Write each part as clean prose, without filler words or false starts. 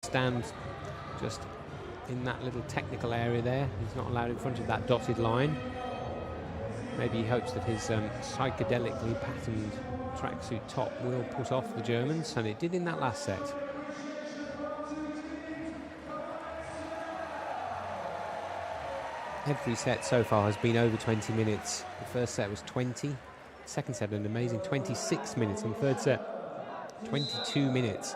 stand just in that little technical area there. He's not allowed in front of that dotted line. Maybe he hopes that his psychedelically patterned tracksuit top will put off the Germans, and it did in that last set. Every set so far has been over 20 minutes. The first set was 20. Second set, an amazing 26 minutes. And the third set, 22 minutes.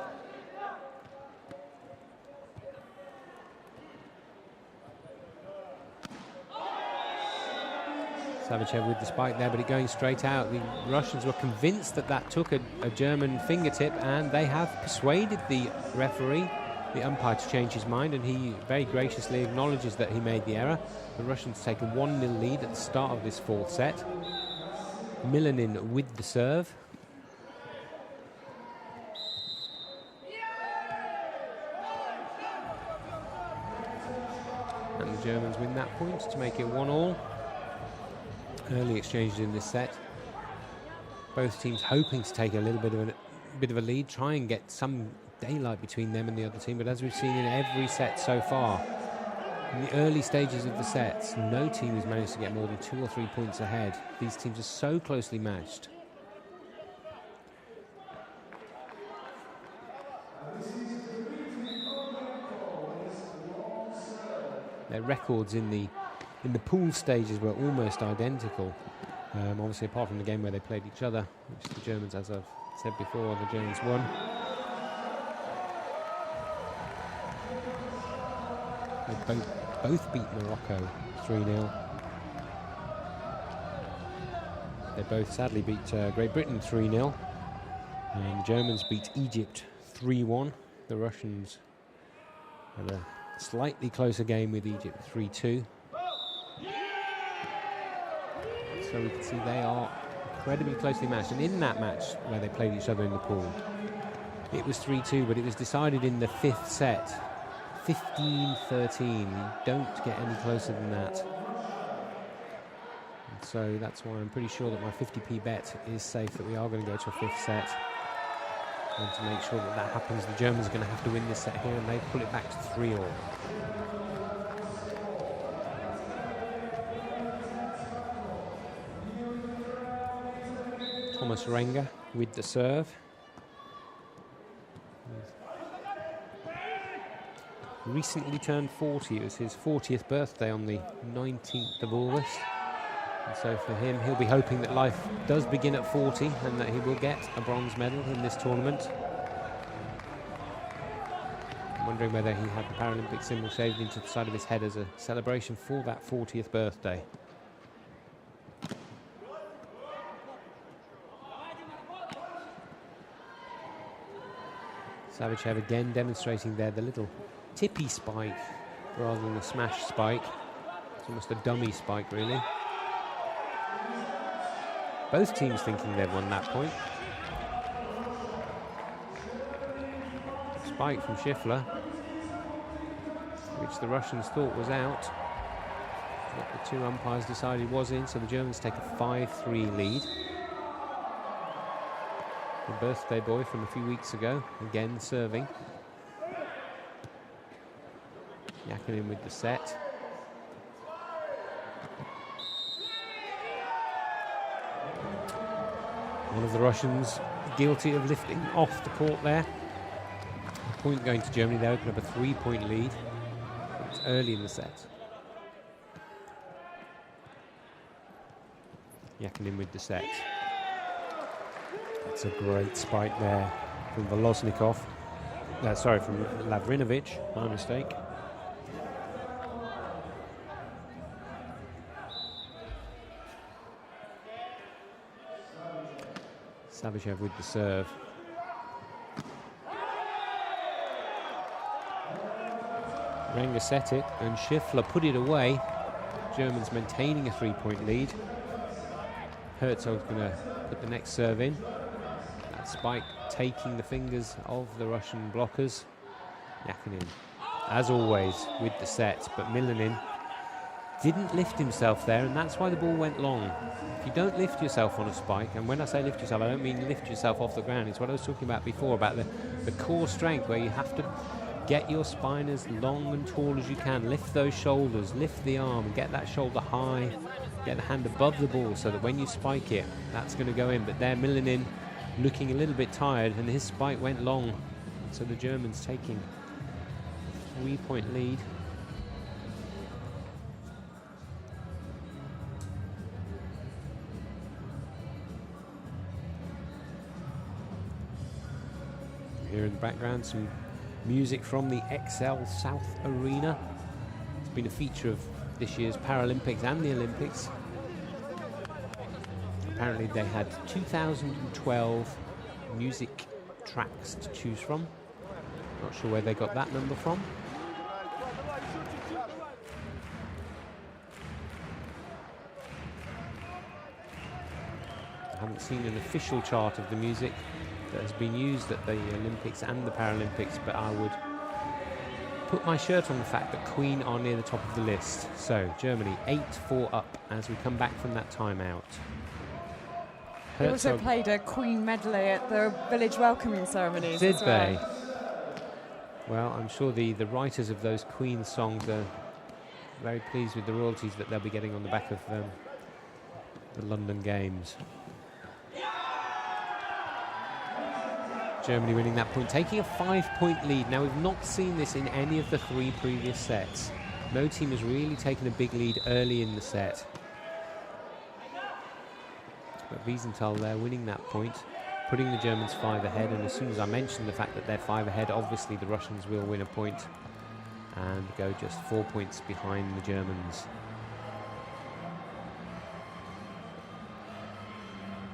Savicev with the spike there, but it going straight out. The Russians were convinced that that took a German fingertip, and they have persuaded the referee, the umpire, to change his mind, and he very graciously acknowledges that he made the error. The Russians take a 1-0 lead at the start of this fourth set. Milanin with the serve. And the Germans win that point to make it 1-1. Early exchanges in this set. Both teams hoping to take a little bit of a lead, try and get some daylight between them and the other team. But as we've seen in every set so far, in the early stages of the sets, no team has managed to get more than 2 or 3 points ahead. These teams are so closely matched. Their records in the pool stages were almost identical. Obviously, apart from the game where they played each other, which the Germans, as I've said before, the Germans won. They both beat Morocco 3-0. They both sadly beat Great Britain 3-0. And the Germans beat Egypt 3-1. The Russians had a slightly closer game with Egypt 3-2. So we can see they are incredibly closely matched. And in that match where they played each other in the pool, it was 3-2, but it was decided in the fifth set, 15-13. You don't get any closer than that. And so that's why I'm pretty sure that my 50p bet is safe, that we are going to go to a fifth set. And to make sure that that happens, the Germans are going to have to win this set here, and they pull it back to 3-all. Thomas Renger with the serve. Recently turned 40. It was his 40th birthday on the 19th of August. And so for him, he'll be hoping that life does begin at 40 and that he will get a bronze medal in this tournament. I'm wondering whether he had the Paralympic symbol shaved into the side of his head as a celebration for that 40th birthday. Savicev again demonstrating there the little tippy spike rather than a smash spike. It's almost a dummy spike, really. Both teams thinking they've won that point. Spike from Schiffler, which the Russians thought was out, but the two umpires decided was in, so the Germans take a 5-3 lead. The birthday boy from a few weeks ago, again serving. Yakinin with the set. One of the Russians guilty of lifting off the court there. A point going to Germany. They open up a 3-point lead. It's early in the set. Yakinin with the set. That's a great spike there from Volosnikov. Sorry, from Lavrinovic. My mistake. Savicev with the serve. Renger set it, and Schiffler put it away. Germans maintaining a 3-point lead. Herzog's going to put the next serve in. That spike taking the fingers of the Russian blockers. Yakinin, as always, with the set, but Milanin didn't lift himself there, and that's why the ball went long. If you don't lift yourself on a spike, and when I say lift yourself, I don't mean lift yourself off the ground. It's what I was talking about before, about the core strength, where you have to Get your spine as long and tall as you can. Lift those shoulders, lift the arm, and get that shoulder high. Get the hand above the ball so that when you spike it, that's going to go in. But there, Milinin looking a little bit tired, and his spike went long. So the Germans taking a 3-point lead. Here in the background, some music from the XL South Arena. It's been a feature of this year's Paralympics and the Olympics. Apparently they had 2012 music tracks to choose from. Not sure where they got that number from. I haven't seen an official chart of the music that has been used at the Olympics and the Paralympics, but I would put my shirt on the fact that Queen are near the top of the list. So Germany 8-4 up as we come back from that timeout. They also played a Queen medley at the village welcoming ceremonies. Did they? Well, I'm sure the writers of those Queen songs are very pleased with the royalties that they'll be getting on the back of the London Games. Germany winning that point, taking a 5-point lead. Now, we've not seen this in any of the 3 previous sets. No team has really taken a big lead early in the set. But Wiesenthal there winning that point, putting the Germans 5 ahead. And as soon as I mentioned the fact that they're 5 ahead, obviously the Russians will win a point and go just 4 points behind the Germans.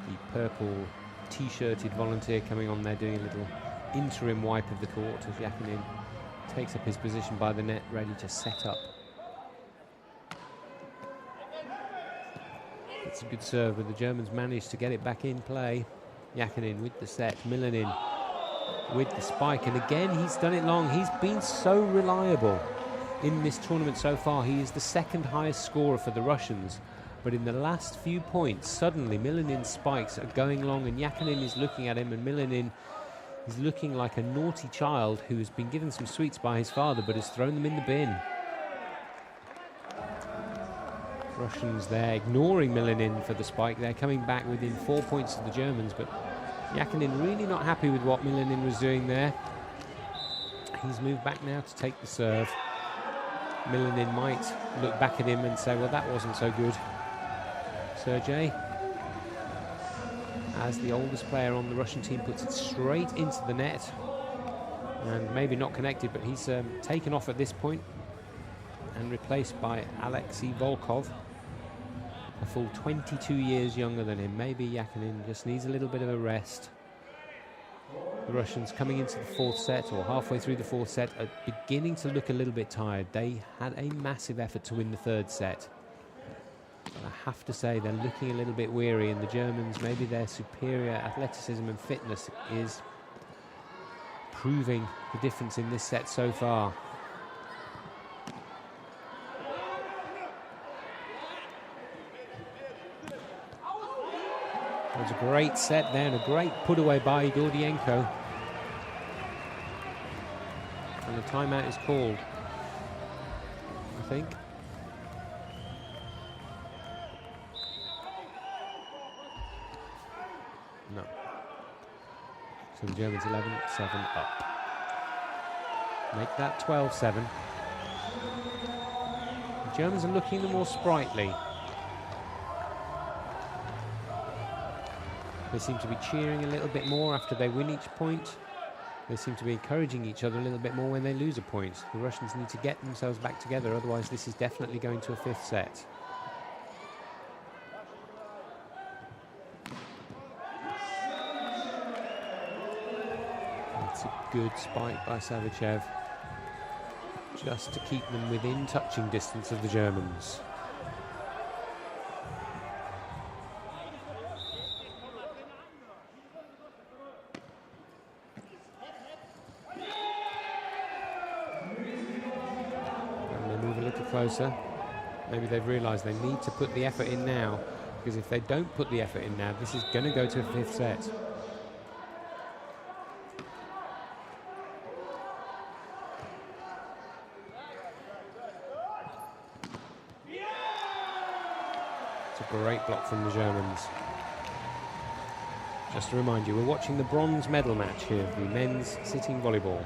The purple T-shirted volunteer coming on there, doing a little interim wipe of the court as Yakinin takes up his position by the net, ready to set up. It's a good serve, but the Germans managed to get it back in play. Yakinin with the set, Milinin with the spike, and again he's done it long. He's been so reliable in this tournament so far. He is the 2nd highest scorer for the Russians. But in the last few points, suddenly Milinin's spikes are going long, and Yakinin is looking at him, and Milinin is looking like a naughty child who has been given some sweets by his father but has thrown them in the bin. Russians there ignoring Milinin for the spike. They're coming back within 4 points of the Germans, but Yakinin really not happy with what Milinin was doing there. He's moved back now to take the serve. Milinin might look back at him and say, well, that wasn't so good. Sergei, as the oldest player on the Russian team, puts it straight into the net, and maybe not connected, but he's taken off at this point and replaced by Alexei Volkov, a full 22 years younger than him. Maybe Yakinin just needs a little bit of a rest. The Russians coming into the 4th set, or halfway through the 4th set, are beginning to look a little bit tired. They had a massive effort to win the 3rd set. But I have to say they're looking a little bit weary, and the Germans, maybe their superior athleticism and fitness is proving the difference in this set so far. It was a great set there and a great put away by Gordienko. And the timeout is called, I think. No. So the Germans 11-7 up. Make that 12-7. The Germans are looking the more sprightly. They seem to be cheering a little bit more after they win each point. They seem to be encouraging each other a little bit more when they lose a point. The Russians need to get themselves back together, otherwise this is definitely going to a 5th set. That's a good spike by Savichev, just to keep them within touching distance of the Germans. Closer. Maybe they've realised they need to put the effort in now, because if they don't put the effort in now, this is going to go to a 5th set. It's a great block from the Germans. Just to remind you, we're watching the bronze medal match here, the men's sitting volleyball.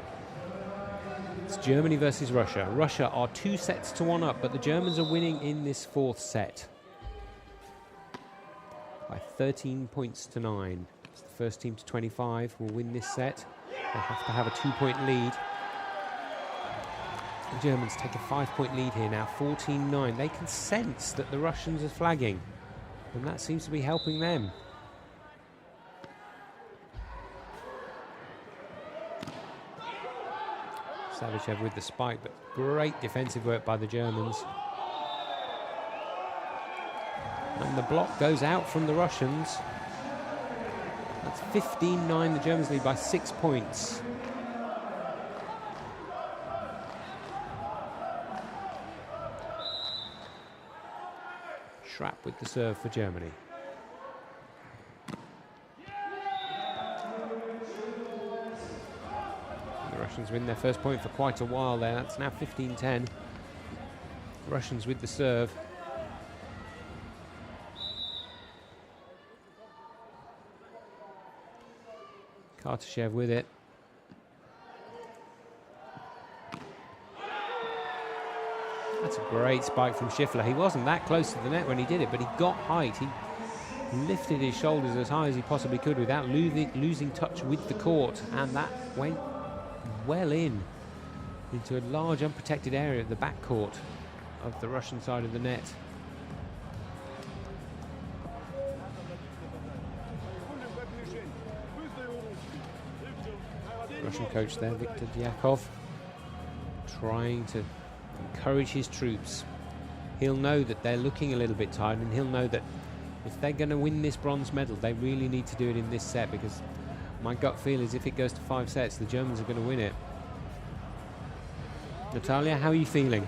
It's Germany versus Russia. Russia are 2-1 up, but the Germans are winning in this 4th set by 13 points to 9. It's the first team to 25 will win this set. They have to have a 2-point lead. The Germans take a 5-point lead here now, 14-9. They can sense that the Russians are flagging, and that seems to be helping them. Savichev with the spike, but great defensive work by the Germans. And the block goes out from the Russians. That's 15-9, the Germans lead by 6 points. Schrapp with the serve for Germany. Russians win their first point for quite a while there. That's now 15-10. Russians with the serve. Kartashev with it. That's a great spike from Schiffler. He wasn't that close to the net when he did it, but he got height. He lifted his shoulders as high as he possibly could without losing touch with the court, and that went well into a large unprotected area at the back court of the Russian side of the net. Russian coach there, Viktor Dyakov, trying to encourage his troops. He'll know that they're looking a little bit tired, and he'll know that if they're going to win this bronze medal, they really need to do it in this set, because my gut feel is if it goes to 5 sets, the Germans are going to win it. Natalia, how are you feeling?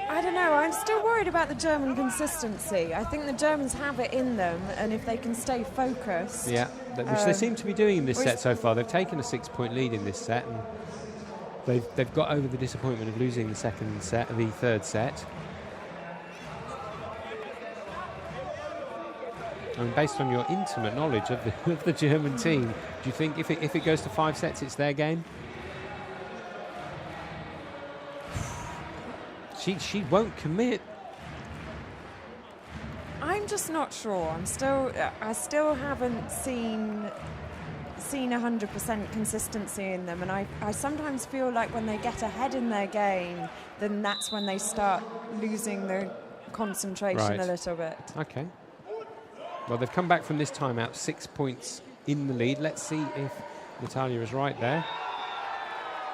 I don't know. I'm still worried about the German consistency. I think the Germans have it in them, and if they can stay focused... Yeah, which they seem to be doing in this set so far. They've taken a 6-point lead in this set, and they've got over the disappointment of losing the third set. I mean, based on your intimate knowledge of the German team, do you think if it goes to 5 sets, it's their game? She won't commit. I'm just not sure. I still haven't seen 100% consistency in them, and I sometimes feel like when they get ahead in their game, then that's when they start losing their concentration a little bit. Okay. Well, they've come back from this timeout 6 points in the lead. Let's see if Natalia is right there.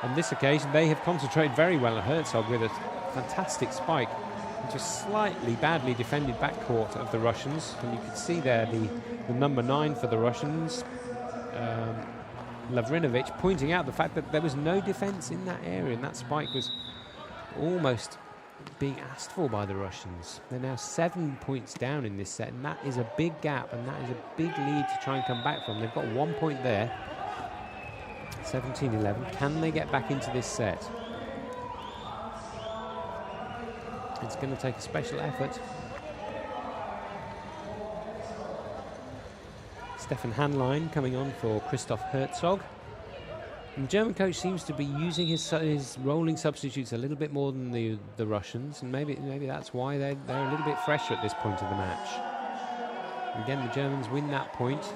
On this occasion, they have concentrated very well at Herzog with a fantastic spike, just slightly badly defended backcourt of the Russians. And you can see there the number 9 for the Russians, Lavrinovich, pointing out the fact that there was no defense in that area, and that spike was almost being asked for by the Russians. They're now 7 points down in this set, and that is a big gap, and that is a big lead to try and come back from. They've got 1 point there. 17-11. Can they get back into this set? It's going to take a special effort. Stefan Hanlein coming on for Christoph Herzog. And the German coach seems to be using his rolling substitutes a little bit more than the Russians, and maybe that's why they're a little bit fresher at this point of the match. Again, the Germans win that point,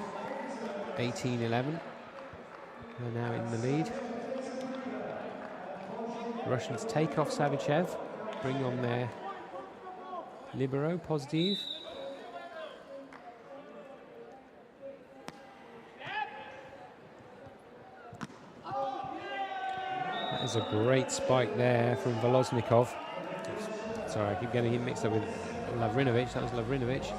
18-11. They're now in the lead. The Russians take off Savichev, bring on their libero, Pozdiv. That is a great spike there from Voloznikov. Sorry, I keep getting him mixed up with Lavrinovich. That was Lavrinovich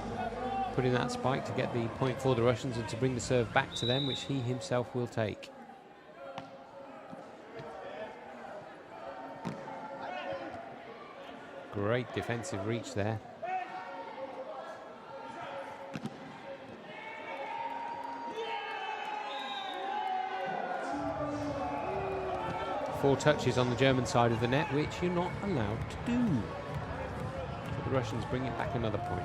putting that spike to get the point for the Russians and to bring the serve back to them, which he himself will take. Great defensive reach there. Four touches on the German side of the net, which you're not allowed to do. So the the Russians bring it back another point.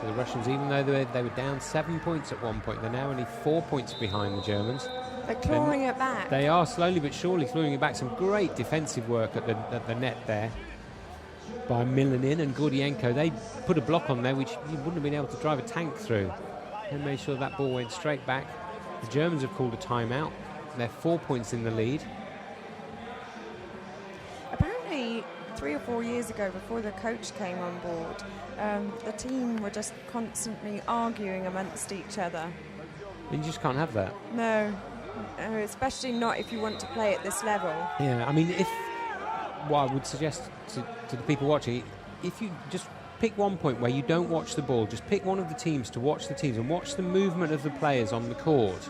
So the Russians, even though they were down 7 points at one point, they're now only 4 points behind the Germans. They're clawing it back. They are slowly but surely clawing it back. Some great defensive work at the net there by Milanin and Gordienko. They put a block on there which you wouldn't have been able to drive a tank through. They made sure that ball went straight back. The Germans have called a timeout. They're 4 points in the lead. Apparently 3 or 4 years ago, before the coach came on board, the team were just constantly arguing amongst each other. You just can't have that. No, especially not if you want to play at this level. Yeah, I mean, what I would suggest to the people watching, if you just pick one point where you don't watch the ball, just pick one of the teams to watch the teams and watch the movement of the players on the court,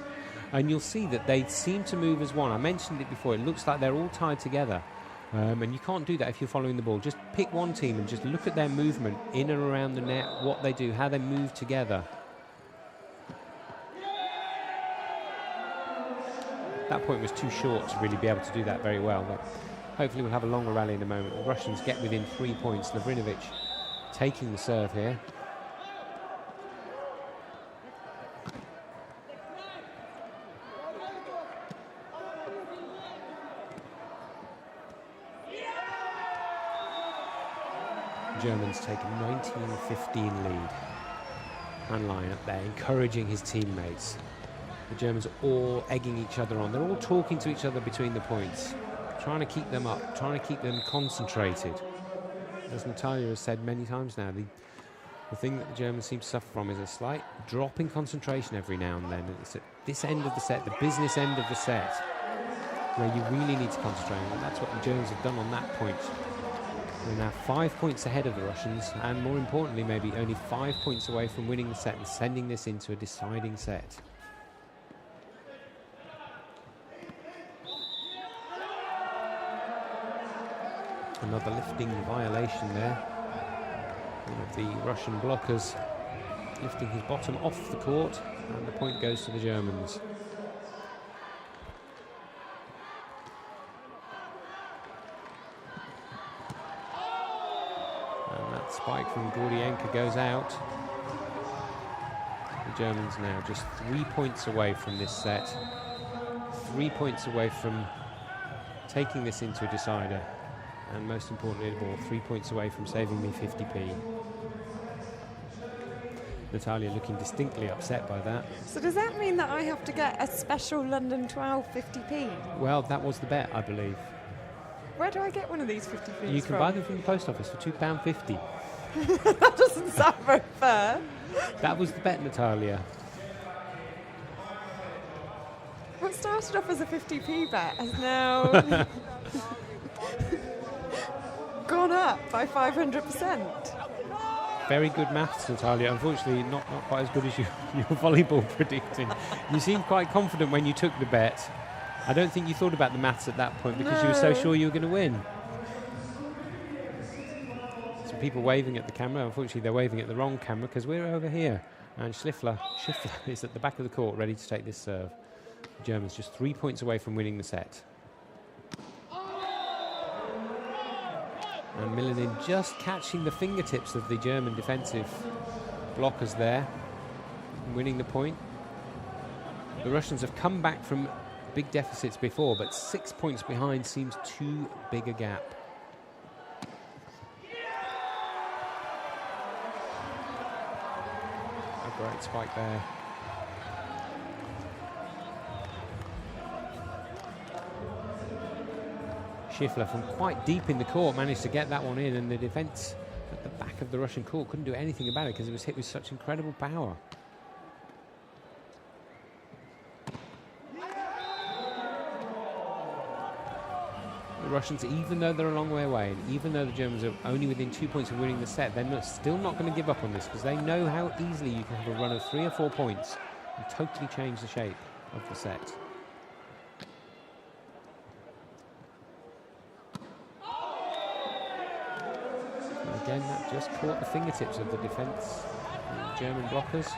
and you'll see that they seem to move as one. I mentioned it before, it looks like they're all tied together. And you can't do that if you're following the ball. Just pick one team and just look at their movement in and around the net, what they do, how they move together. That point was too short to really be able to do that very well. But hopefully we'll have a longer rally in a moment. The Russians get within 3 points. Lavrinovic taking the serve here. Germans take a 19-15 lead. Hanline up there, encouraging his teammates. The Germans are all egging each other on. They're all talking to each other between the points, trying to keep them up, trying to keep them concentrated. As Natalia has said many times now, the thing that the Germans seem to suffer from is a slight drop in concentration every now and then. And it's at this end of the set, the business end of the set, where you really need to concentrate. And that's what the Germans have done on that point. They're now 5 points ahead of the Russians, and more importantly, maybe only 5 points away from winning the set and sending this into a deciding set. Another lifting violation there. One of the Russian blockers lifting his bottom off the court, and the point goes to the Germans. Spike from Gordienko goes out. The Germans now just 3 points away from this set. 3 points away from taking this into a decider. And most importantly of all, 3 points away from saving me 50p. Natalia looking distinctly upset by that. So does that mean that I have to get a special London 12 50p? Well, that was the bet, I believe. Where do I get one of these 50p's You can buy them from the post office for £2.50. That doesn't sound very fair. That was the bet, Natalia. What started off as a 50p bet has now gone up by 500%. Very good maths, Natalia. Unfortunately, not quite as good as your volleyball predicting. You seemed quite confident when you took the bet. I don't think you thought about the maths at that point because you were so sure you were going to win. Some people waving at the camera. Unfortunately, they're waving at the wrong camera because we're over here. And Schliffler is at the back of the court ready to take this serve. The Germans just 3 points away from winning the set. And Milanin just catching the fingertips of the German defensive blockers there, winning the point. The Russians have come back from big deficits before, but 6 points behind seems too big a gap. A great spike there. Schliffler from quite deep in the court managed to get that one in, and the defence at the back of the Russian court couldn't do anything about it because it was hit with such incredible power. The Russians, even though they're a long way away, and even though the Germans are only within 2 points of winning the set, they're still not going to give up on this because they know how easily you can have a run of 3 or 4 points and totally change the shape of the set. Again, that just caught the fingertips of the defence, the German blockers.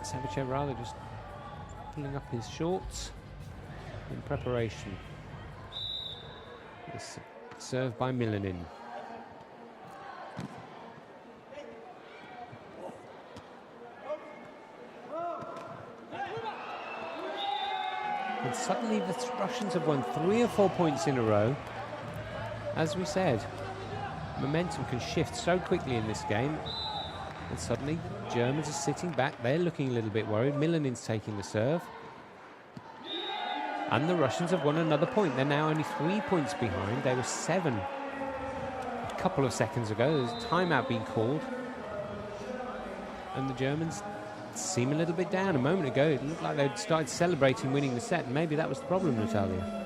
Savicev rather just pulling up his shorts in preparation. This serve by Milanin. And suddenly the Russians have won 3 or 4 points in a row. As we said, momentum can shift so quickly in this game. And suddenly Germans are sitting back. They're looking a little bit worried. Milanin's taking the serve. And the Russians have won another point. They're now only 3 points behind. They were 7 a couple of seconds ago. There's a timeout being called. And the Germans seem a little bit down. A moment ago, it looked like they'd started celebrating winning the set. And maybe that was the problem, Natalia.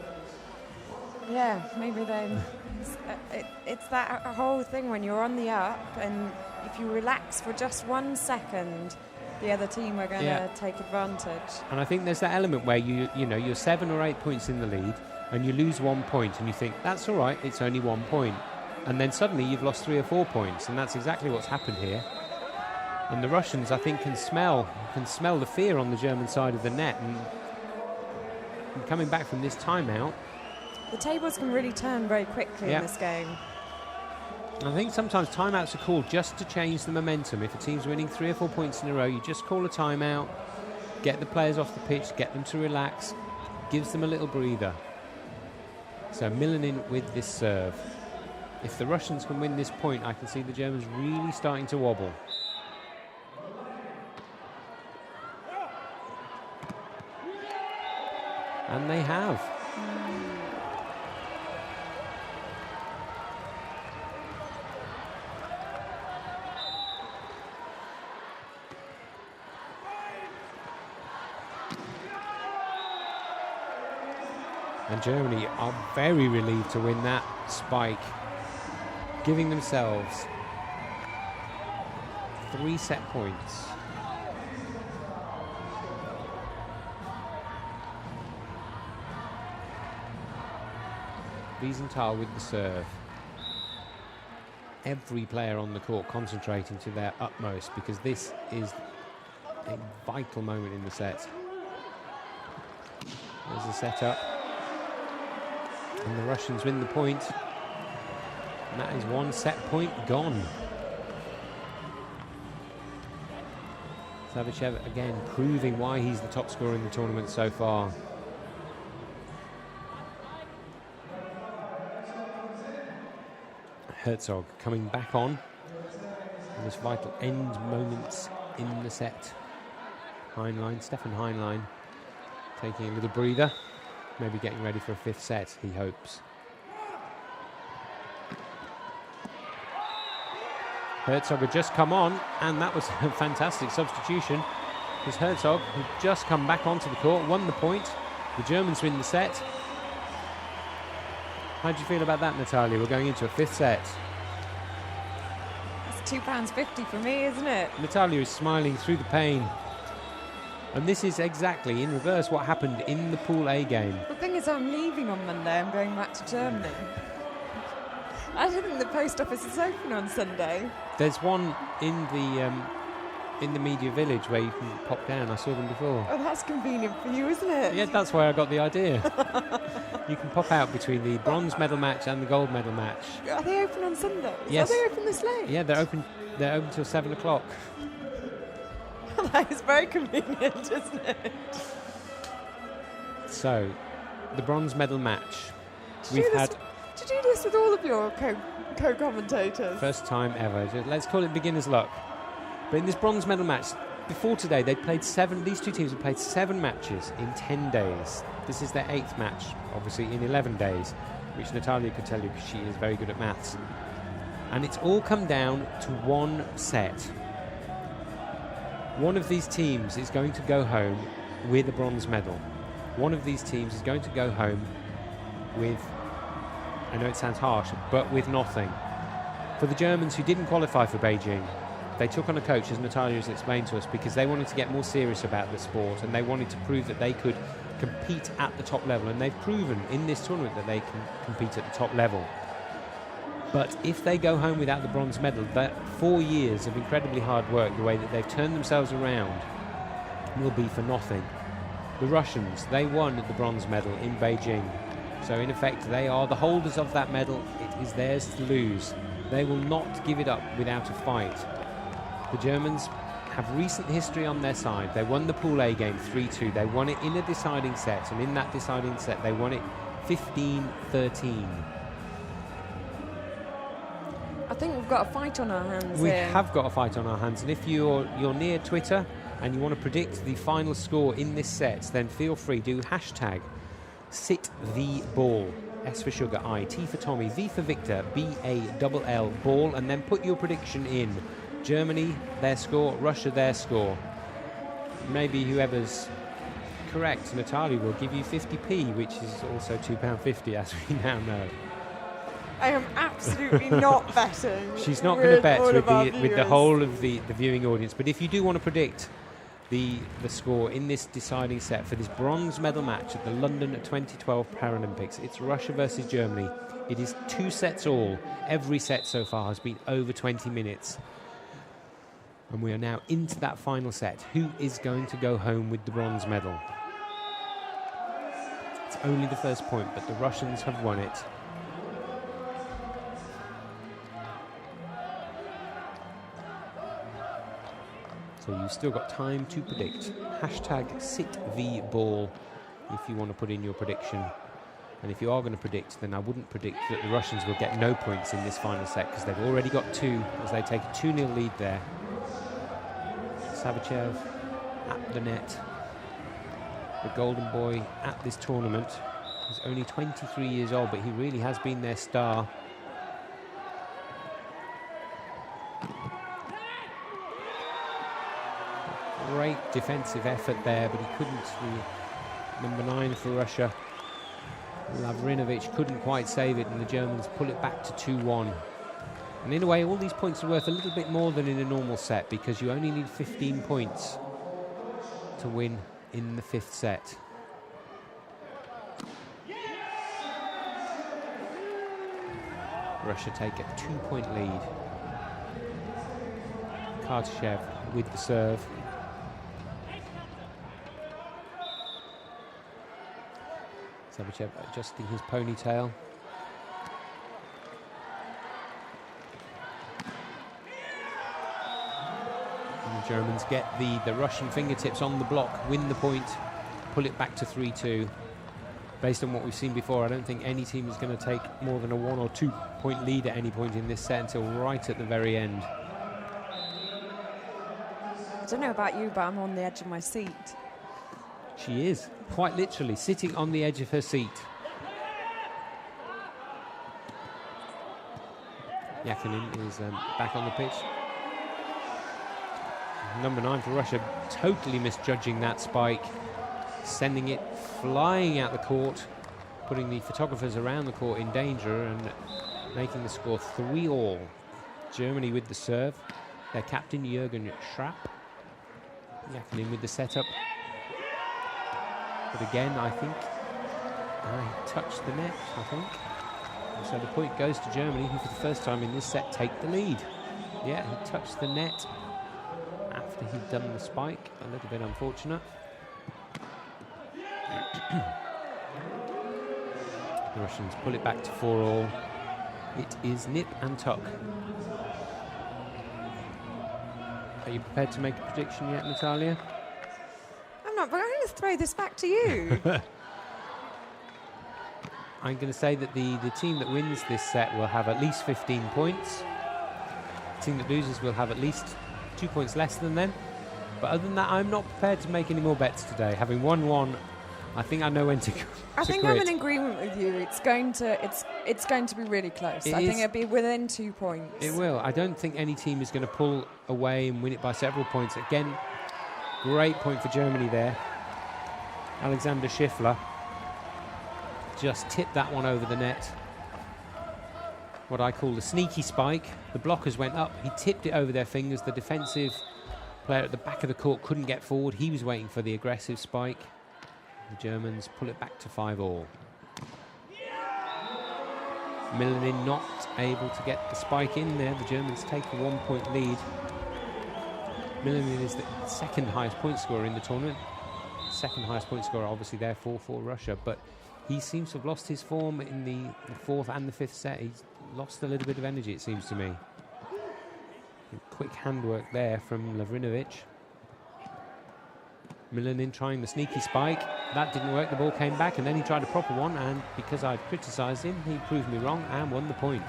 Yeah, maybe they... it's that whole thing when you're on the up, and if you relax for just 1 second, the other team are going to take advantage. And I think there's that element where you know you're 7 or 8 points in the lead, and you lose 1 point, and you think that's all right, it's only 1 point, and then suddenly you've lost 3 or 4 points, and that's exactly what's happened here. And the Russians, I think, can smell the fear on the German side of the net, and coming back from this timeout. The tables can really turn very quickly in this game. I think sometimes timeouts are called just to change the momentum. If a team's winning 3 or 4 points in a row, you just call a timeout, get the players off the pitch, get them to relax, gives them a little breather. So Milanin with this serve. If the Russians can win this point, I can see the Germans really starting to wobble. And they have. And Germany are very relieved to win that spike, giving themselves 3 set points. Wiesenthal with the serve. Every player on the court concentrating to their utmost, because this is a vital moment in the set. There's a set-up. And the Russians win the point. And that is 1 set point gone. Savicev again proving why he's the top scorer in the tournament so far. Herzog coming back on in this vital end moments in the set. Heinlein, Stefan Heinlein taking a little breather. Maybe getting ready for a 5th set, he hopes. Herzog had just come on, and that was a fantastic substitution. Because Herzog had just come back onto the court, won the point. The Germans win the set. How do you feel about that, Natalia? We're going into a 5th set. It's £2.50 for me, isn't it? Natalia is smiling through the pain. And this is exactly in reverse what happened in the Pool A game. The thing is, I'm leaving on Monday. I'm going back to Germany. I don't think the post office is open on Sunday. There's one in the media village where you can pop down. I saw them before. Oh, that's convenient for you, isn't it? Yeah, that's where I got the idea. You can pop out between the bronze medal match and the gold medal match. Are they open on Sunday? Yes. Are they open this late? Yeah, they're open till 7 o'clock. That is very convenient, isn't it? So, the bronze medal match. Did you do this with all of your co-commentators? First time ever. Let's call it beginner's luck. But in this bronze medal match, before today, they'd played 7. These two teams have played 7 matches in 10 days. This is their 8th match, obviously in 11 days, which Natalia could tell you because she is very good at maths. And it's all come down to 1 set. One of these teams is going to go home with a bronze medal. One of these teams is going to go home with, I know it sounds harsh, but with nothing. For the Germans who didn't qualify for Beijing, they took on a coach, as Natalia has explained to us, because they wanted to get more serious about the sport and they wanted to prove that they could compete at the top level, and they've proven in this tournament that they can compete at the top level. But if they go home without the bronze medal, that 4 years of incredibly hard work, the way that they've turned themselves around, will be for nothing. The Russians, they won the bronze medal in Beijing. So in effect, they are the holders of that medal. It is theirs to lose. They will not give it up without a fight. The Germans have recent history on their side. They won the Pool A game 3-2. They won it in a deciding set, and in that deciding set, they won it 15-13. I think we've got a fight on our hands. We here. have got a fight on our hands, and if you're near Twitter and you want to predict the final score in this set, then feel free. Do hashtag #SitTheBall. S for sugar, I, T for Tommy, V for Victor, BALL ball, and then put your prediction in. Germany, their score, Russia, their score. Maybe whoever's correct, Natalia, will give you 50p, which is also £2.50, as we now know. I am absolutely not betting. She's not going to bet with the whole of the viewing audience. But if you do want to predict the score in this deciding set for this bronze medal match at the London 2012 Paralympics, it's Russia versus Germany. It is 2 sets all. Every set so far has been over 20 minutes. And we are now into that final set. Who is going to go home with the bronze medal? It's only the first point, but the Russians have won it. So you've still got time to predict. Hashtag #SitTheBall if you want to put in your prediction. And if you are going to predict, then I wouldn't predict that the Russians will get no points in this final set, because they've already got 2 as they take a 2-0 lead there. Sabachev at the net. The golden boy at this tournament. He's only 23 years old, but he really has been their star. Great defensive effort there, but he couldn't. Number 9 for Russia, Lavrinovic, couldn't quite save it, and the Germans pull it back to 2-1. And in a way, all these points are worth a little bit more than in a normal set, because you only need 15 points to win in the 5th set. Russia take a 2-point lead. Kartashev with the serve. Sabachev adjusting his ponytail. And the Germans get the Russian fingertips on the block, win the point, pull it back to 3-2. Based on what we've seen before, I don't think any team is going to take more than a 1 or 2 point lead at any point in this set until right at the very end. I don't know about you, but I'm on the edge of my seat. She is, quite literally, sitting on the edge of her seat. Yakinin is back on the pitch. Number 9 for Russia, totally misjudging that spike, sending it flying out the court, putting the photographers around the court in danger and making the score 3-all. Germany with the serve. Their captain, Jürgen Schrapp. Yakinin with the setup. But again, I think I touched the net, I think. And so the point goes to Germany, who for the first time in this set take the lead. Yeah, he touched the net after he'd done the spike. A little bit unfortunate. The Russians pull it back to 4-all. It is nip and tuck. Are you prepared to make a prediction yet, Natalia? I'm not, but I'm going to throw this back to you. I'm going to say that the team that wins this set will have at least 15 points. The team that loses will have at least 2 points less than them. But other than that, I'm not prepared to make any more bets today. Having won one, I think I know when to quit. I think I'm in agreement with you. It's going to be really close. I think it'll be within 2 points. It will. I don't think any team is going to pull away and win it by several points. Again, great point for Germany there. Alexander Schiffler just tipped that one over the net. What I call the sneaky spike. The blockers went up. He tipped it over their fingers. The defensive player at the back of the court couldn't get forward. He was waiting for the aggressive spike. The Germans pull it back to 5-all. Milanin not able to get the spike in there. The Germans take a 1-point lead. Milanin is the second highest point scorer in the tournament. Second highest point scorer, obviously, therefore, for Russia. But he seems to have lost his form in the fourth and the fifth set. He's lost a little bit of energy, it seems to me. Quick handwork there from Lavrinovic. Milanin trying the sneaky spike. That didn't work. The ball came back, and then he tried a proper one. And because I'd criticised him, he proved me wrong and won the point.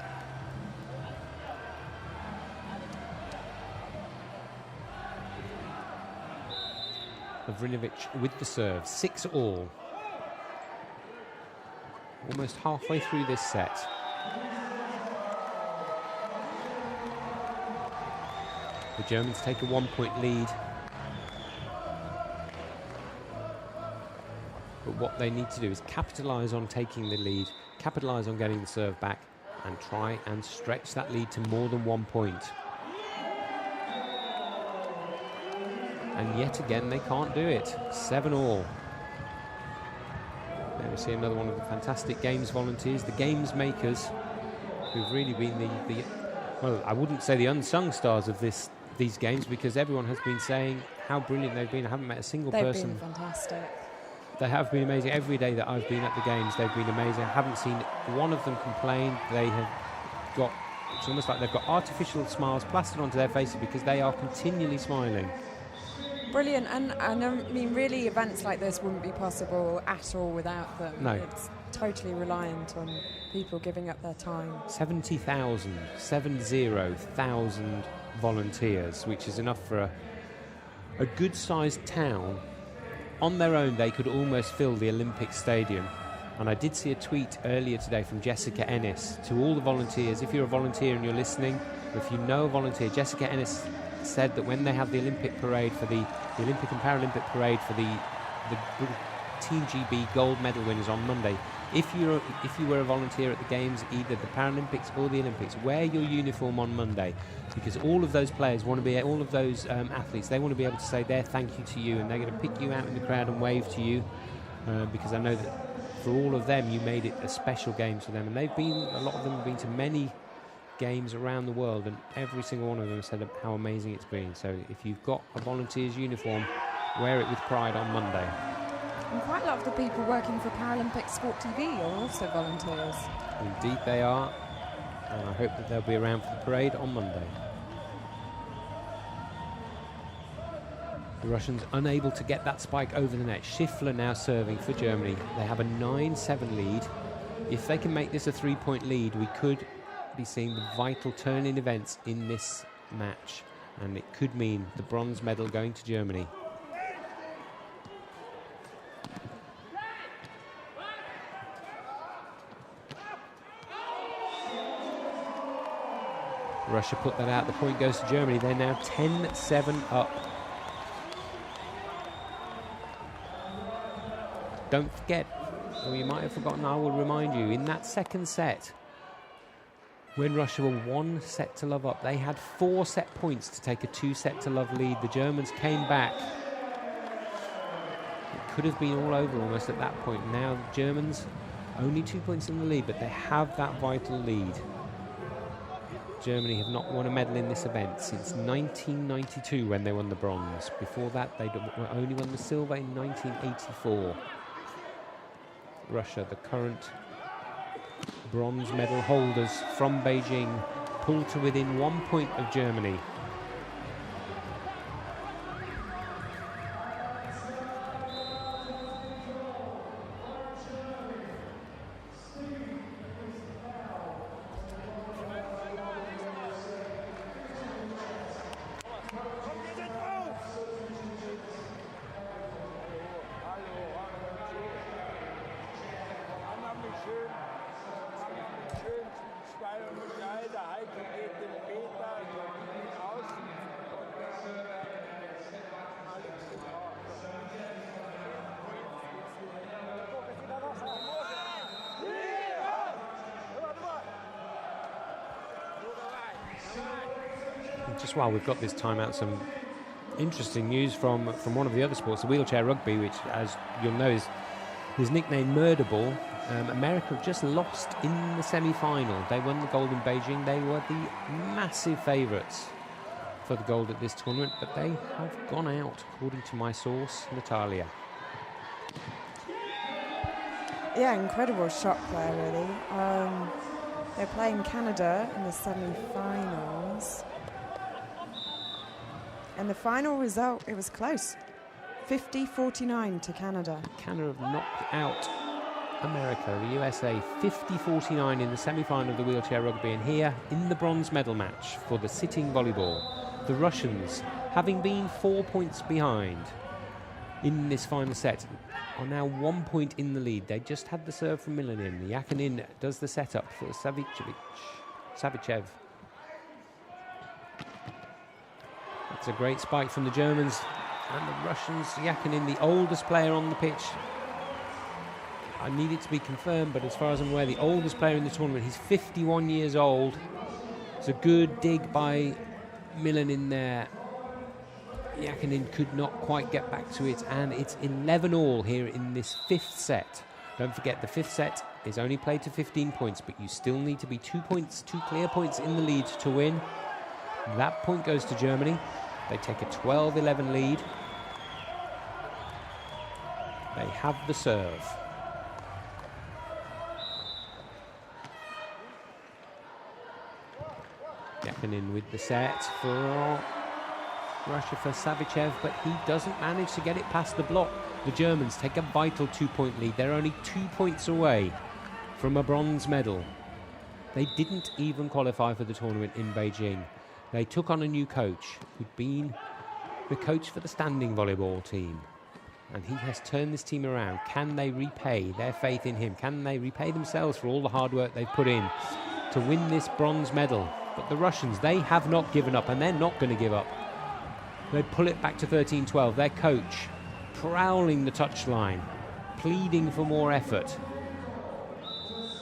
Lavrinovic with the serve, 6-all. Almost halfway through this set. The Germans take a 1-point lead. But what they need to do is capitalise on taking the lead, capitalise on getting the serve back, and try and stretch that lead to more than 1 point. And yet again, they can't do it. 7-all. There we see another one of the fantastic games volunteers, the games makers, who've really been the well, I wouldn't say the unsung stars of these games, because everyone has been saying how brilliant they've been. I haven't met a single person. They've been fantastic. They have been amazing. Every day that I've been at the games, they've been amazing. I haven't seen one of them complain. They have got, it's almost like they've got artificial smiles plastered onto their faces because they are continually smiling. Brilliant, and I mean, really, events like this wouldn't be possible at all without them. No. It's totally reliant on people giving up their time. 70,000 volunteers, which is enough for a good-sized town. On their own, they could almost fill the Olympic Stadium. And I did see a tweet earlier today from Jessica Ennis to all the volunteers. If you're a volunteer and you're listening, if you know a volunteer, Jessica Ennis said that when they have the Olympic parade for the Olympic and Paralympic parade for the Team GB gold medal winners on Monday, if you were a volunteer at the games, either the Paralympics or the Olympics, wear your uniform on Monday, because all of those players want to be, all of those athletes, they want to be able to say their thank you to you, and they're going to pick you out in the crowd and wave to you, because I know that for all of them you made it a special game for them, and a lot of them have been to many games around the world, and every single one of them said how amazing it's been. So if you've got a volunteer's uniform, wear it with pride on Monday. And quite a lot of the people working for Paralympic Sport TV are also volunteers. Indeed they are, and I hope that they'll be around for the parade on Monday. The Russians unable to get that spike over the net. Schiffler now serving for Germany. They have a 9-7 lead. If they can make this a 3-point lead, we could be seeing the vital turn in events in this match, and it could mean the bronze medal going to Germany. Russia put that out. The point goes to Germany. They're now 10-7 up. Don't forget, or you might have forgotten, I will remind you, in that second set, when Russia were 1 set to love up, they had 4 set points to take a 2 set to love lead. The Germans came back. It could have been all over almost at that point. Now the Germans only 2 points in the lead, but they have that vital lead. Germany have not won a medal in this event since 1992 when they won the bronze. Before that, they only won the silver in 1984. Russia, the current bronze medal holders from Beijing, pulled to within 1 point of Germany. Just while we've got this timeout, some interesting news from one of the other sports, the wheelchair rugby, which, as you'll know, is His nickname Murderball. America just lost in the semi-final. They won the gold in Beijing. They were the massive favourites for the gold at this tournament, but they have gone out, according to my source, Natalia. Yeah, incredible shot player, really. They're playing Canada in the semi-finals. And the final result, it was close. 50-49 to Canada. Canada have knocked out America, the USA, 50-49 in the semi-final of the wheelchair rugby, and here in the bronze medal match for the sitting volleyball, the Russians, having been 4 points behind in this final set, are now 1 point in the lead. They just had the serve from Milanin. Yakinin does the setup for Savichev. That's a great spike from the Germans. And the Russians, Yakinin, the oldest player on the pitch. I need it to be confirmed, but as far as I'm aware, the oldest player in the tournament. He's 51 years old. It's a good dig by Milanin there. Yakinin could not quite get back to it, and it's 11-all here in this fifth set. Don't forget, the fifth set is only played to 15 points, but you still need to be 2 points, 2 clear points in the lead to win. That point goes to Germany. They take a 12-11 lead. They have the serve. Yakinin with the set for Russia for Savichev, but he doesn't manage to get it past the block. The Germans take a vital 2-point lead. They're only 2 points away from a bronze medal. They didn't even qualify for the tournament in Beijing. They took on a new coach who'd been the coach for the standing volleyball team, and he has turned this team around. Can they repay their faith in him? Can they repay themselves for all the hard work they've put in to win this bronze medal? But the Russians, they have not given up, and they're not going to give up. They pull it back to 13-12. Their coach prowling the touchline, pleading for more effort.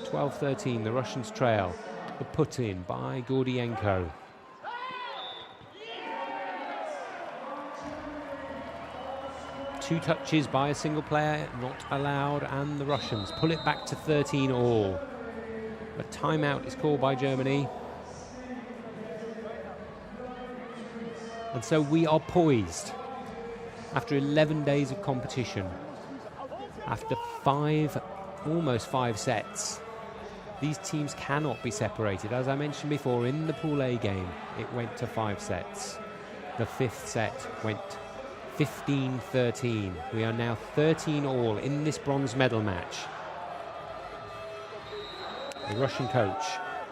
12-13, the Russians trail. The put in by Gordienko. Two touches by a single player, not allowed, and the Russians pull it back to 13-all. A timeout is called by Germany. And so we are poised after 11 days of competition, after almost five sets. These teams cannot be separated. As I mentioned before, in the Pool A game, it went to 5 sets. The fifth set went 15-13. We are now 13-all in this bronze medal match. The Russian coach,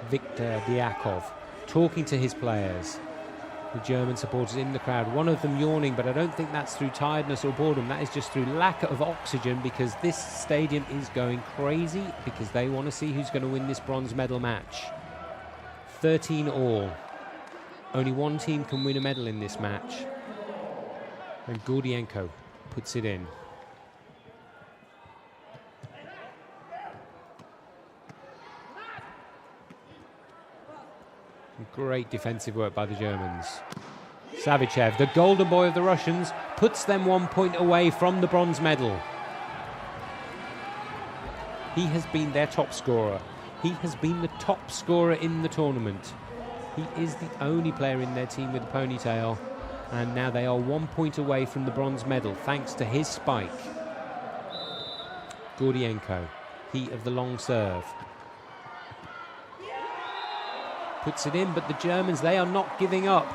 Viktor Diakov, talking to his players. The German supporters in the crowd, one of them yawning, but I don't think that's through tiredness or boredom. That is just through lack of oxygen, because this stadium is going crazy because they want to see who's going to win this bronze medal match. 13-all. Only one team can win a medal in this match. And Gordienko puts it in. Great defensive work by the Germans. Savichev, the golden boy of the Russians, puts them 1 point away from the bronze medal. He has been their top scorer. He has been the top scorer in the tournament. He is the only player in their team with a ponytail. And now they are 1 point away from the bronze medal, thanks to his spike. Gordienko, he of the long serve. Puts it in, but the Germans, they are not giving up.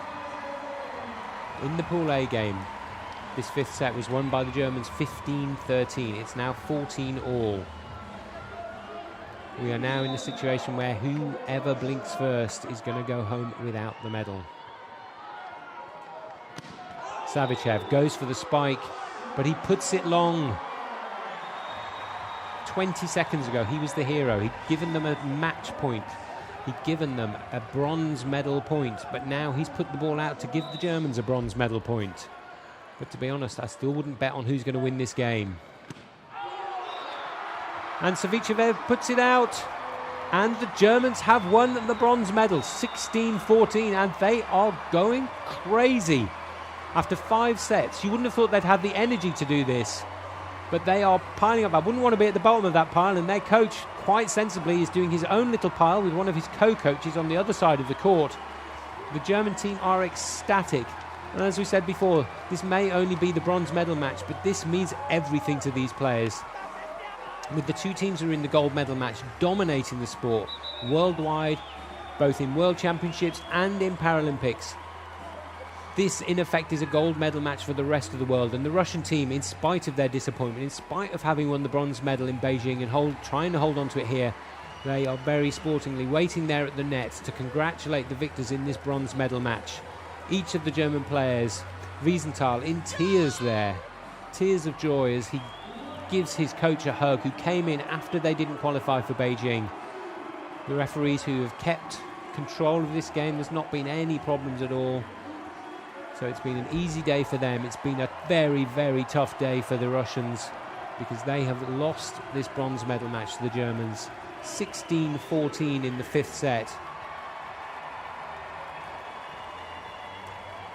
In the Pool A game, this fifth set was won by the Germans 15-13. It's now 14-all. We are now in a situation where whoever blinks first is going to go home without the medal. Savichev goes for the spike, but he puts it long. 20 seconds ago, he was the hero. He'd given them a match point. He'd given them a bronze medal point, but now he's put the ball out to give the Germans a bronze medal point. But to be honest, I still wouldn't bet on who's going to win this game. And Savichev puts it out, and the Germans have won the bronze medal, 16-14, and they are going crazy. After 5 sets, you wouldn't have thought they'd have the energy to do this. but they are piling up. I wouldn't want to be at the bottom of that pile, and their coach, quite sensibly, is doing his own little pile with one of his co-coaches on the other side of the court. The German team are ecstatic. And as we said before, this may only be the bronze medal match, but this means everything to these players. With the two teams who are in the gold medal match dominating the sport worldwide, both in World Championships and in Paralympics, this, in effect, is a gold medal match for the rest of the world. And the Russian team, in spite of their disappointment, in spite of having won the bronze medal in Beijing and trying to hold on to it here, they are very sportingly waiting there at the net to congratulate the victors in this bronze medal match. Each of the German players, Wiesenthal, in tears there, tears of joy as he gives his coach a hug, who came in after they didn't qualify for Beijing. The referees who have kept control of this game, there's not been any problems at all. So it's been an easy day for them. It's been a very, very tough day for the Russians because they have lost this bronze medal match to the Germans. 16-14 in the fifth set.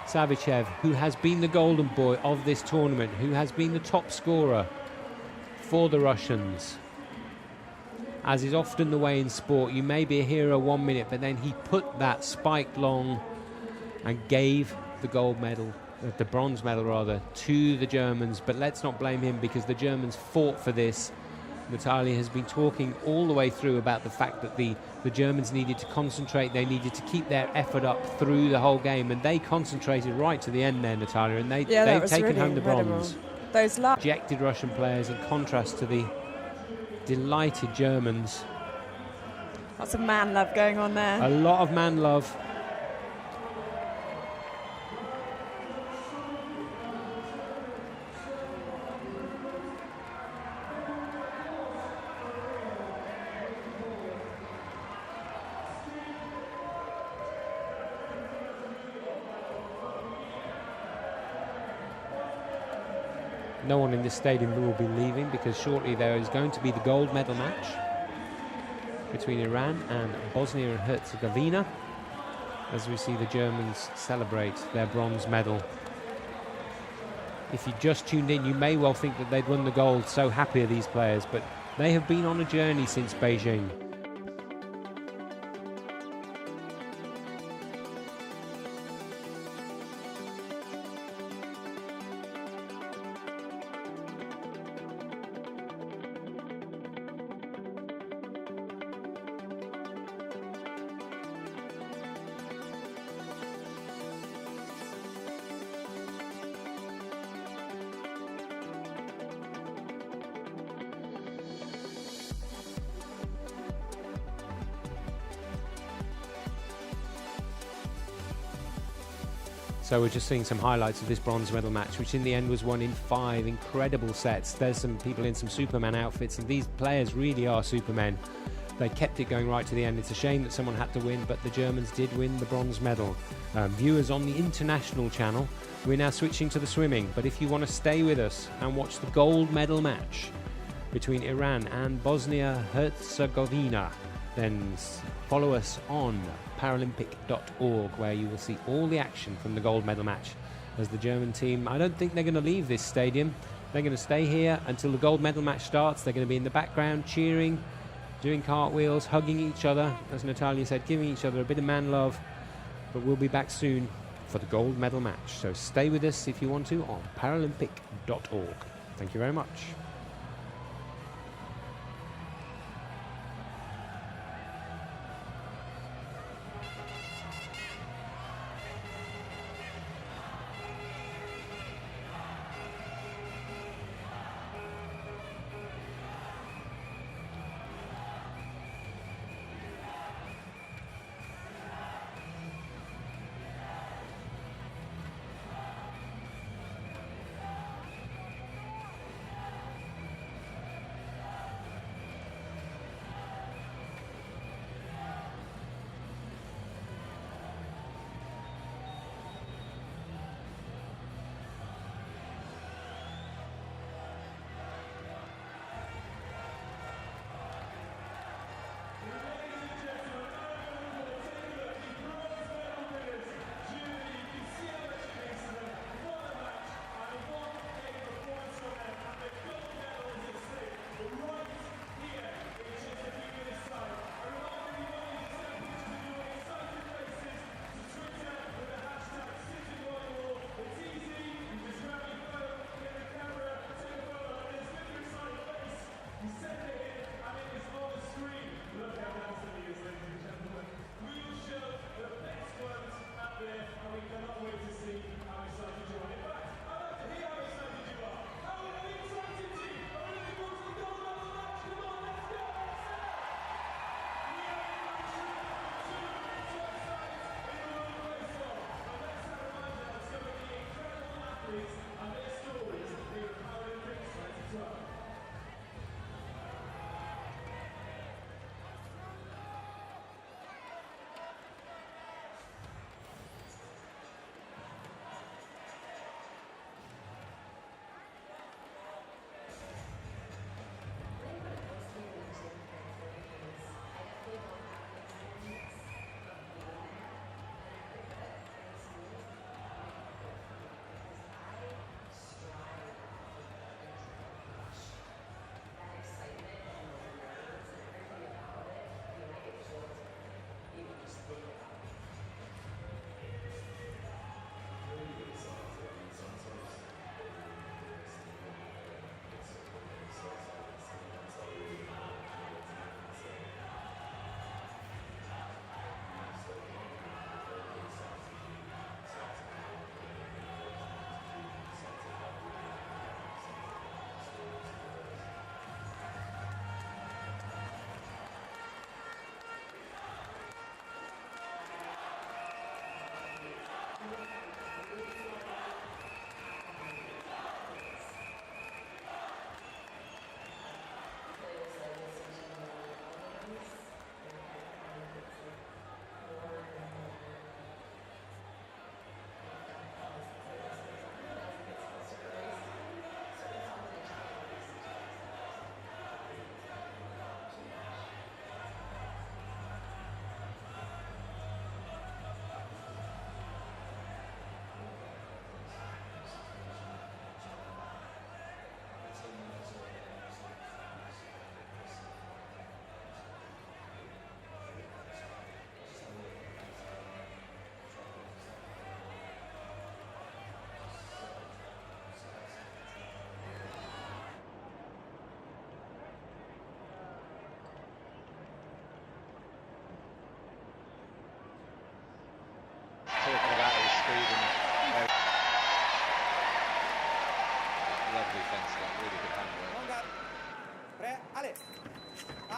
Savichev, who has been the golden boy of this tournament, who has been the top scorer for the Russians. As is often the way in sport, you may be a hero 1 minute, but then he put that spike long and gave the gold medal, the bronze medal rather, to the Germans. But let's not blame him because the Germans fought for this. Natalia has been talking all the way through about the fact that the Germans needed to concentrate, they needed to keep their effort up through the whole game, and they concentrated right to the end there, Natalia, and they've taken really home the bronze. Those rejected Russian players in contrast to the delighted Germans. Lots of man love going on there. A lot of man love. No one in this stadium will be leaving because shortly there is going to be the gold medal match between Iran and Bosnia and Herzegovina as we see the Germans celebrate their bronze medal. If you just tuned in, you may well think that they'd won the gold, so happy are these players, but they have been on a journey since Beijing. So we're just seeing some highlights of this bronze medal match, which in the end was won in 5 incredible sets. There's some people in some Superman outfits, and these players really are Supermen. They kept it going right to the end. It's a shame that someone had to win, but the Germans did win the bronze medal. Viewers on the international channel, we're now switching to the swimming, but if you want to stay with us and watch the gold medal match between Iran and Bosnia-Herzegovina, then follow us on Paralympic.org, where you will see all the action from the gold medal match. As the German team, I don't think they're going to leave this stadium. They're going to stay here until the gold medal match starts. They're going to be in the background cheering, doing cartwheels, hugging each other, as Natalia said, giving each other a bit of man love. But we'll be back soon for the gold medal match. So stay with us if you want to on Paralympic.org. Thank you very much.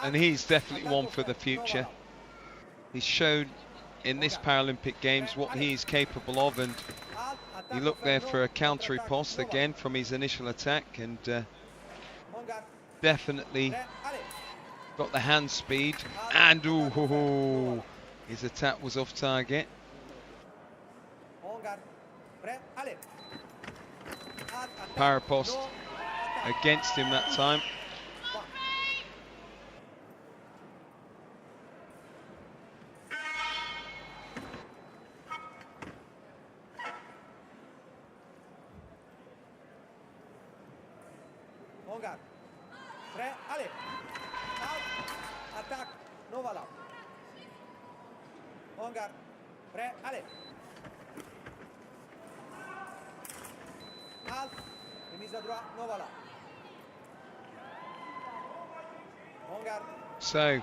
and he's definitely one for the future. He's shown in this Paralympic Games what he's capable of, and he looked there for a counter riposte again from his initial attack, and definitely got the hand speed, and ooh, his attack was off target. Parapost against him that time. So,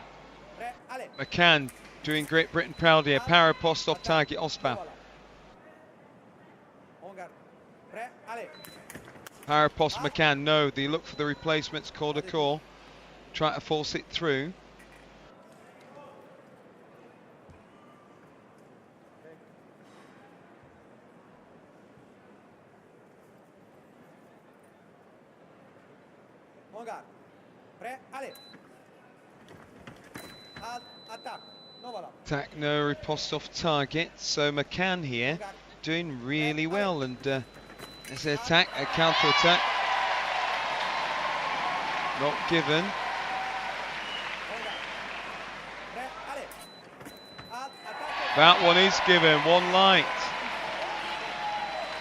McCann doing Great Britain proud here. Parapost off target, Osbow. Parapost, McCann, no. They look for the replacements, called a call. Try to force it through. Attack, no, riposte off target. So McCann here doing really well, and there's an attack, a counter attack. Not given. That one is given, one light.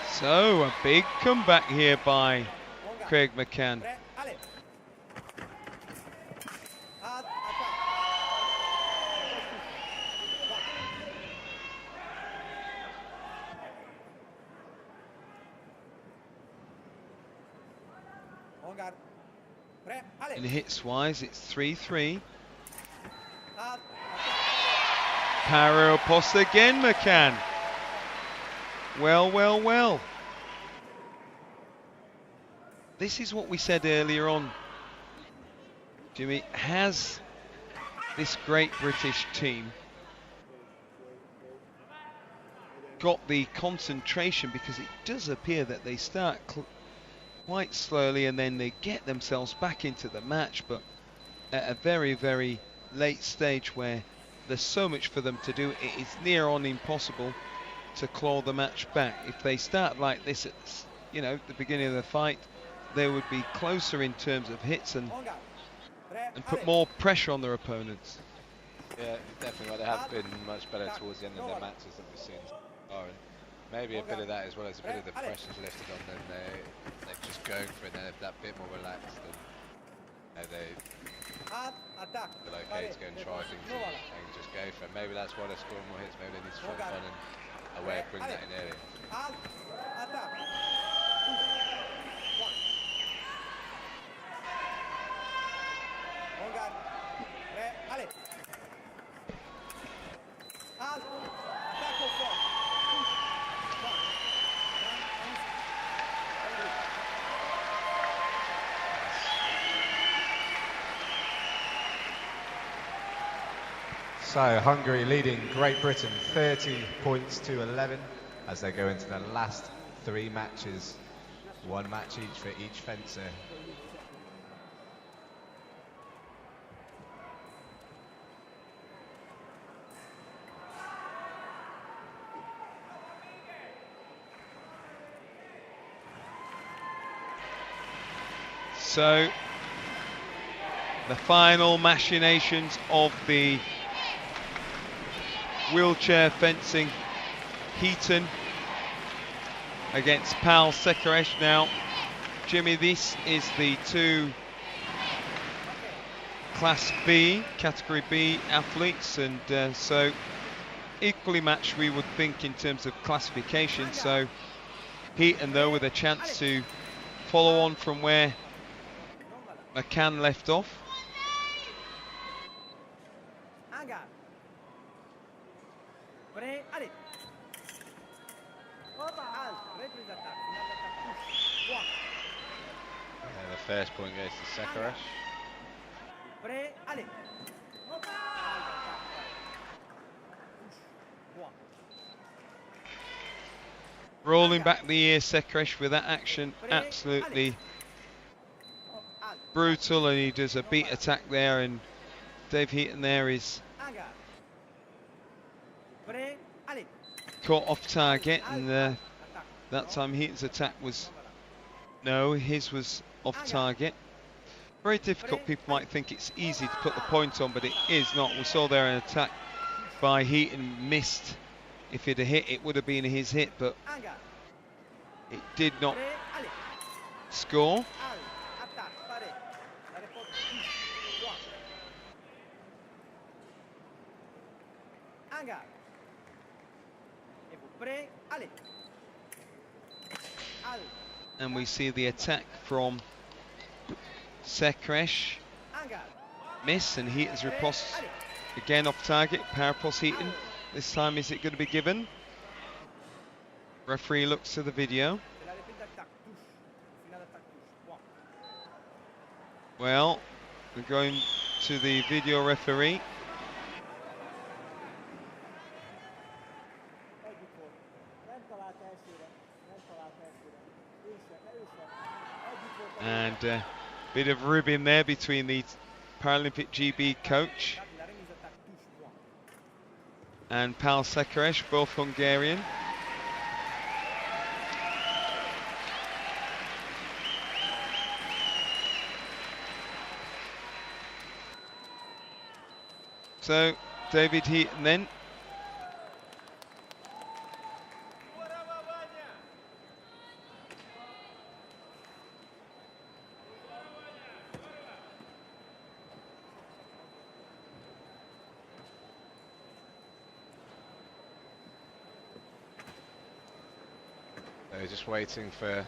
So a big comeback here by Craig McCann. In hits wise, it's 3-3. Parapost again, McCann. Well. This is what we said earlier on, Jimmy. Has this great British team got the concentration? Because it does appear that they start quite slowly and then they get themselves back into the match, but at a very, very late stage where there's so much for them to do, it is near on impossible to claw the match back. If they start like this at the beginning of the fight, they would be closer in terms of hits and put more pressure on their opponents. Yeah, definitely. They have been much better towards the end of their matches than we've seen so far. And maybe a bit of that as well as a bit of the pressure's lifted on them. They're just going for it. They're that bit more relaxed, and they feel okay to go and try things and just go for it. Maybe that's why they're scoring more hits. Maybe they need to try to find a way of bringing that in early. So Hungary leading Great Britain 30 points to 11 as they go into the last 3 matches. 1 match each for each fencer. So the final machinations of the wheelchair fencing Heaton against Pal Sekaresh. Now, Jimmy, this is the 2 Class B, Category B athletes, and so equally matched, we would think, in terms of classification. So Heaton, though, with a chance to follow on from where McCann left off. The first point goes to Sekaresh. Rolling back the ear, Sekresh, with that action, absolutely brutal, and he does a beat attack there, and Dave Heaton there is caught off target, and that time Heaton's attack was, no, his was off target. Very difficult. People might think it's easy to put the point on, but it is not. We saw there an attack by Heaton, missed. If it had hit, it would have been his hit, but it did not score. And we see the attack from Sekresh, miss, and Heaton's riposte again off target. Parapos Heaton. This time, is it going to be given? Referee looks to the video. Well, we're going to the video referee. And a bit of ribbing there between the Paralympic GB coach and Pal Sekresh, both Hungarian. So, David Heaton then. They're just waiting for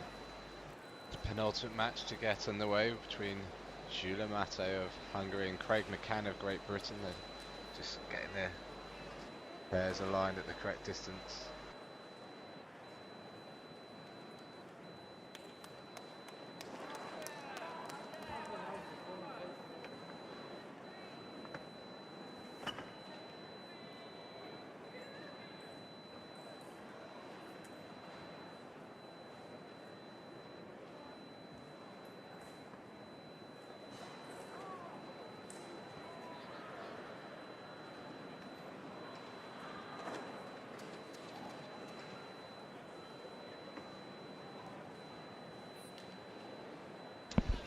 the penultimate match to get underway between Gyula Mateo of Hungary and Craig McCann of Great Britain. They're just getting their pairs aligned at the correct distance.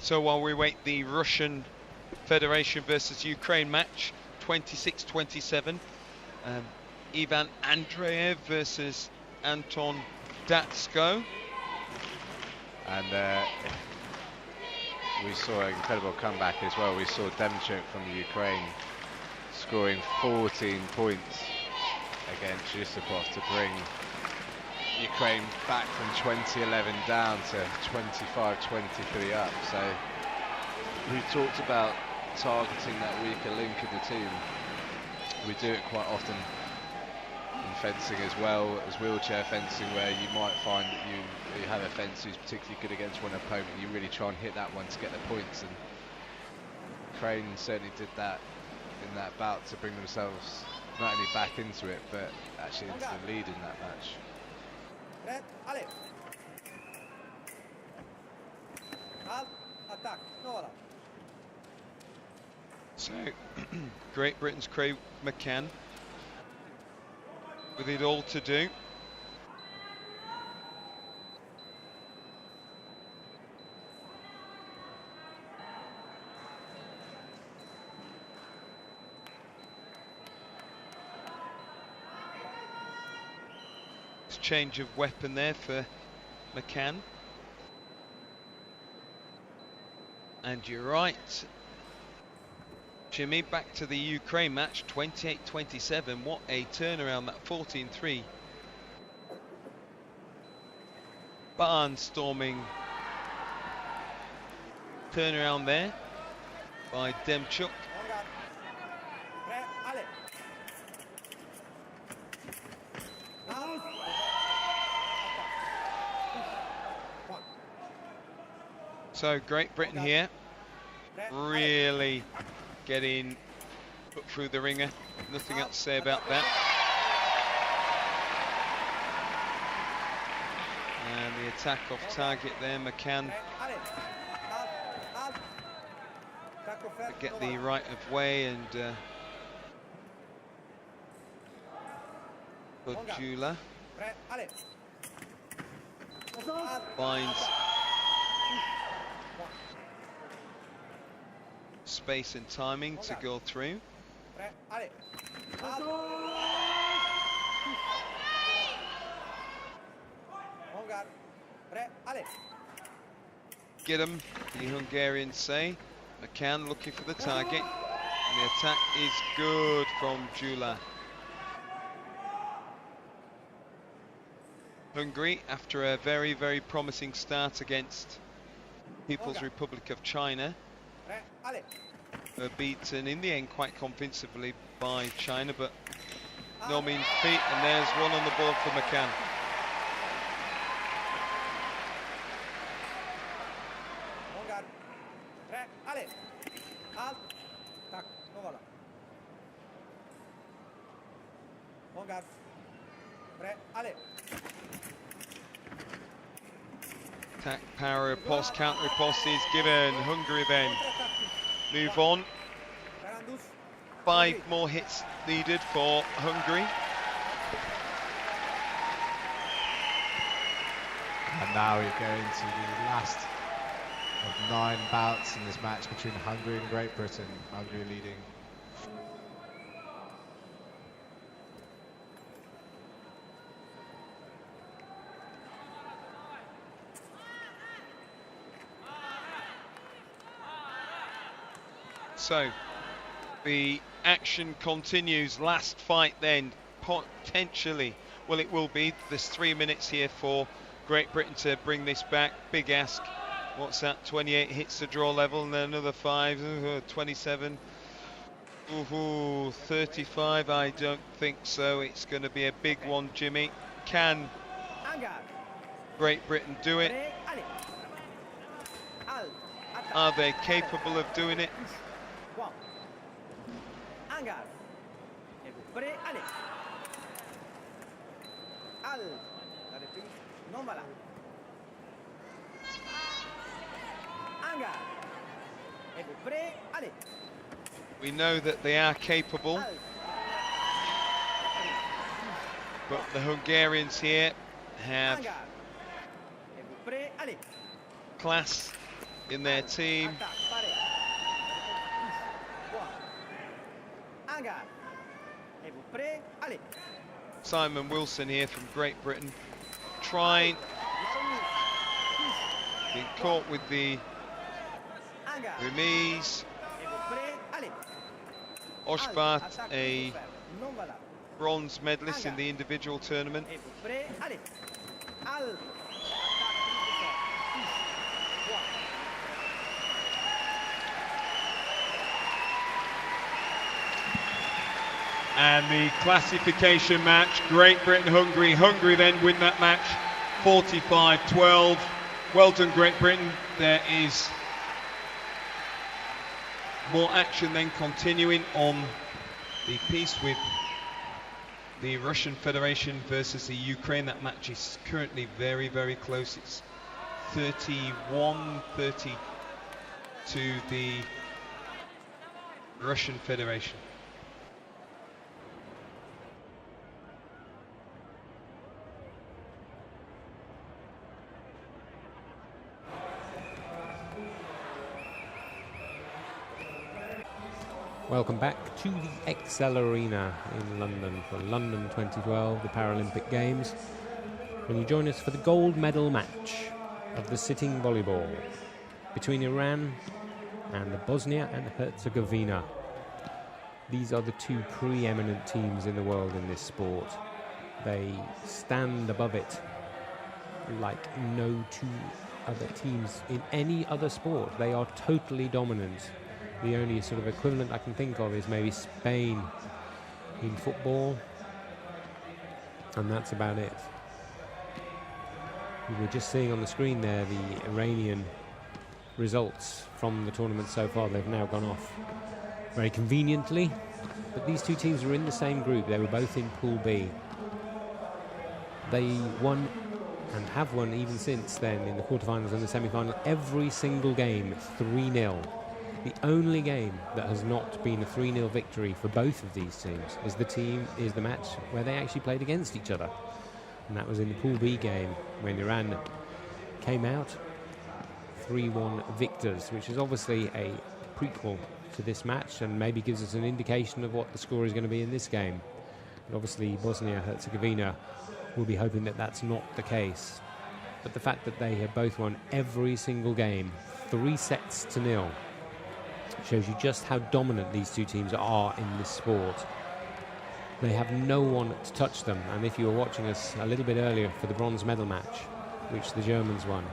So while we wait the Russian Federation versus Ukraine match, 26-27, Ivan Andreev versus Anton Datsko. And we saw an incredible comeback as well. We saw Demchuk from the Ukraine scoring 14 points against Yusupov to bring Ukraine back from 20-11 down to 25-23 up. So we talked about targeting that weaker link in the team. We do it quite often in fencing as well as wheelchair fencing, where you might find that you have a fence who's particularly good against one opponent. You really try and hit that one to get the points, and Ukraine certainly did that in that bout to bring themselves not only back into it but actually into the lead in that match. So, Great Britain's Craig McCann with it all to do. Change of weapon there for McCann. And you're right, Jimmy, back to the Ukraine match, 28-27. What a turnaround, that 14-3 barnstorming turnaround there by Demchuk. So Great Britain here really getting put through the ringer. Nothing else to say about that. And the attack off target there, McCann. Get the right of way, and Jula finds space and timing to go through. Get him, the Hungarians say. McCann looking for the target, and the attack is good from Jula. Hungary, after a very, very promising start against People's Republic of China, were beaten in the end quite convincingly by China, but no mean feat, and there's one on the board for McCann. Attack, power, riposte, counter riposte is given. Hungary then move on. 5 more hits needed for Hungary. And now we go into the last of 9 bouts in this match between Hungary and Great Britain. Hungary leading. So the action continues. Last fight then, potentially, well, it will be. There's 3 minutes here for Great Britain to bring this back. Big ask. What's that? 28 hits to draw level, and then another 5, 27. 35, I don't think so. It's going to be a big one, Jimmy. Can Great Britain do it? Are they capable of doing it? We know that they are capable, but the Hungarians here have class in their team. Simon Wilson here from Great Britain, trying, being caught with the remise. Oshbart, a bronze medalist in the individual tournament. And the classification match, Great Britain-Hungary. Hungary then win that match 45-12. Well done, Great Britain. There is more action then continuing on the piece with the Russian Federation versus the Ukraine. That match is currently very, very close. It's 31-30 to the Russian Federation. Welcome back to the Excel Arena in London for London 2012, the Paralympic Games. When you join us for the gold medal match of the sitting volleyball between Iran and Bosnia and Herzegovina. These are the 2 preeminent teams in the world in this sport. They stand above it like no 2 other teams in any other sport. They are totally dominant. The only sort of equivalent I can think of is maybe Spain in football, and that's about it. We were just seeing on the screen there the Iranian results from the tournament so far. They've now gone off very conveniently. But these two teams were in the same group. They were both in Pool B. They won and have won even since then in the quarterfinals and the semi-final every single game 3-0. The only game that has not been a 3-0 victory for both of these teams is the match where they actually played against each other. And that was in the Pool B game when Iran came out 3-1 victors, which is obviously a prequel to this match and maybe gives us an indication of what the score is going to be in this game. But obviously Bosnia-Herzegovina will be hoping that that's not the case. But the fact that they have both won every single game 3-0 shows you just how dominant these two teams are in this sport. They have no one to touch them, and if you were watching us a little bit earlier for the bronze medal match, which the Germans won,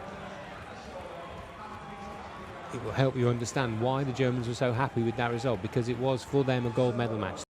it will help you understand why the Germans were so happy with that result, because it was for them a gold medal match.